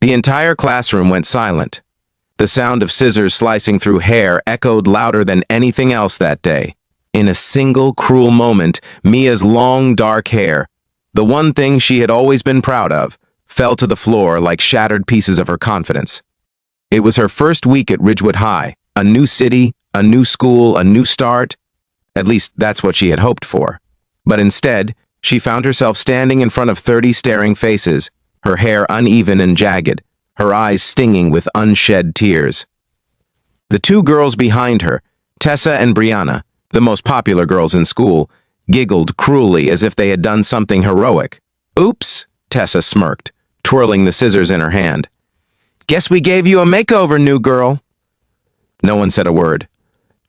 The entire classroom went silent. The sound of scissors slicing through hair echoed louder than anything else that day. In a single cruel moment, Mia's long, dark hair, the one thing she had always been proud of, fell to the floor like shattered pieces of her confidence. It was her first week at Ridgewood High, a new city, a new school, a new start. At least that's what she had hoped for. But instead, she found herself standing in front of 30 staring faces, her hair uneven and jagged, her eyes stinging with unshed tears. The two girls behind her, Tessa and Brianna, the most popular girls in school, giggled cruelly as if they had done something heroic. "Oops," Tessa smirked, twirling the scissors in her hand. "Guess we gave you a makeover, new girl." No one said a word.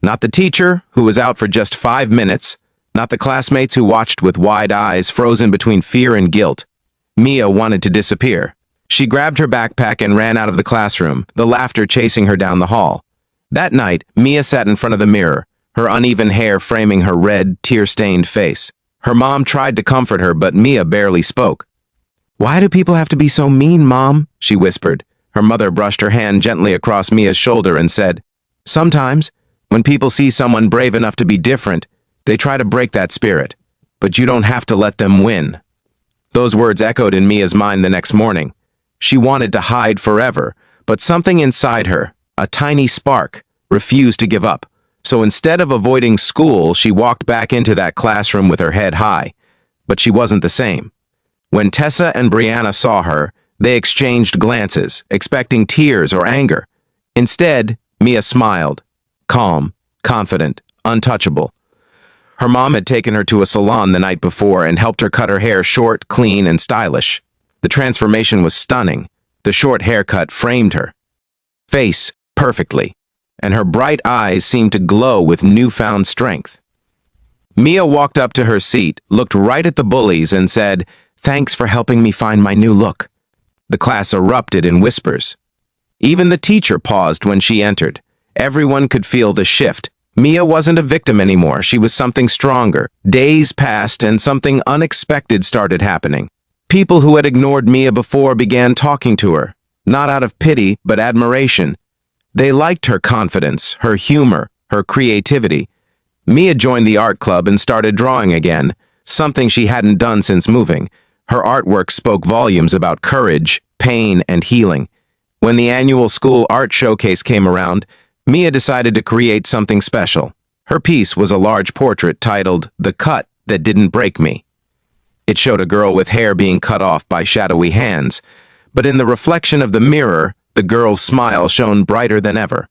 Not the teacher, who was out for just 5 minutes, not the classmates who watched with wide eyes frozen between fear and guilt. Mia wanted to disappear. She grabbed her backpack and ran out of the classroom, the laughter chasing her down the hall. That night, Mia sat in front of the mirror, her uneven hair framing her red, tear-stained face. Her mom tried to comfort her, but Mia barely spoke. "Why do people have to be so mean, Mom?" she whispered. Her mother brushed her hand gently across Mia's shoulder and said, "Sometimes, when people see someone brave enough to be different, they try to break that spirit. But you don't have to let them win." Those words echoed in Mia's mind the next morning. She wanted to hide forever, but something inside her, a tiny spark, refused to give up. So instead of avoiding school, she walked back into that classroom with her head high. But she wasn't the same. When Tessa and Brianna saw her, they exchanged glances, expecting tears or anger. Instead, Mia smiled, calm, confident, untouchable. Her mom had taken her to a salon the night before and helped her cut her hair short, clean, and stylish. The transformation was stunning. The short haircut framed her face perfectly, and her bright eyes seemed to glow with newfound strength. Mia walked up to her seat, looked right at the bullies, and said, "Thanks for helping me find my new look." The class erupted in whispers. Even the teacher paused when she entered. Everyone could feel the shift. Mia wasn't a victim anymore. She was something stronger. Days passed and something unexpected started happening. People who had ignored Mia before began talking to her, not out of pity, but admiration. They liked her confidence, her humor, her creativity. Mia joined the art club and started drawing again, something she hadn't done since moving. Her artwork spoke volumes about courage, pain, and healing. When the annual school art showcase came around, Mia decided to create something special. Her piece was a large portrait titled "The Cut That Didn't Break Me." It showed a girl with hair being cut off by shadowy hands, but in the reflection of the mirror, the girl's smile shone brighter than ever.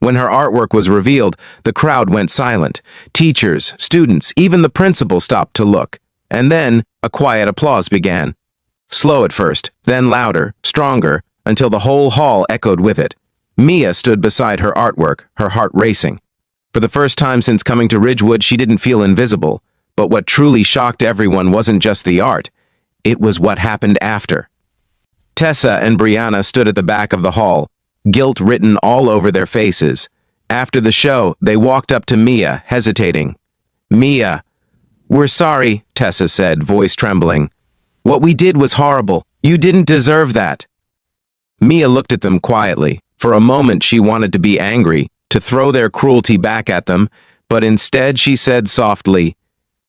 When her artwork was revealed, the crowd went silent. Teachers, students, even the principal stopped to look. And then, a quiet applause began. Slow at first, then louder, stronger, until the whole hall echoed with it. Mia stood beside her artwork, her heart racing. For the first time since coming to Ridgewood, she didn't feel invisible. But what truly shocked everyone wasn't just the art. It was what happened after. Tessa and Brianna stood at the back of the hall, guilt written all over their faces. After the show, they walked up to Mia, hesitating. "Mia, we're sorry," Tessa said, voice trembling. "What we did was horrible. You didn't deserve that." Mia looked at them quietly. For a moment, she wanted to be angry, to throw their cruelty back at them, but instead she said softly,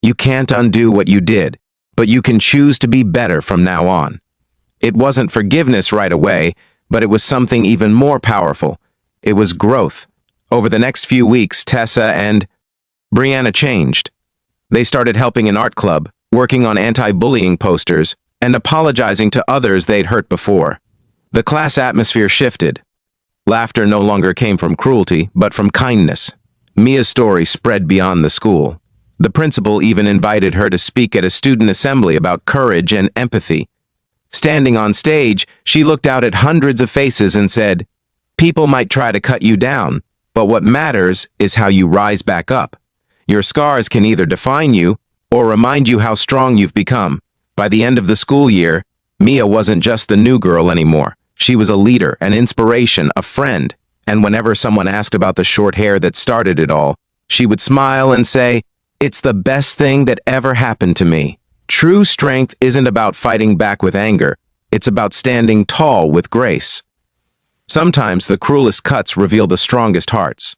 "You can't undo what you did, but you can choose to be better from now on." It wasn't forgiveness right away, but it was something even more powerful. It was growth. Over the next few weeks, Tessa and Brianna changed. They started helping an art club, working on anti-bullying posters, and apologizing to others they'd hurt before. The class atmosphere shifted. Laughter no longer came from cruelty, but from kindness. Mia's story spread beyond the school. The principal even invited her to speak at a student assembly about courage and empathy. Standing on stage, she looked out at hundreds of faces and said, "People might try to cut you down, but what matters is how you rise back up. Your scars can either define you or remind you how strong you've become." By the end of the school year, Mia wasn't just the new girl anymore. She was a leader, an inspiration, a friend. And whenever someone asked about the short hair that started it all, she would smile and say, "It's the best thing that ever happened to me." True strength isn't about fighting back with anger. It's about standing tall with grace. Sometimes the cruelest cuts reveal the strongest hearts.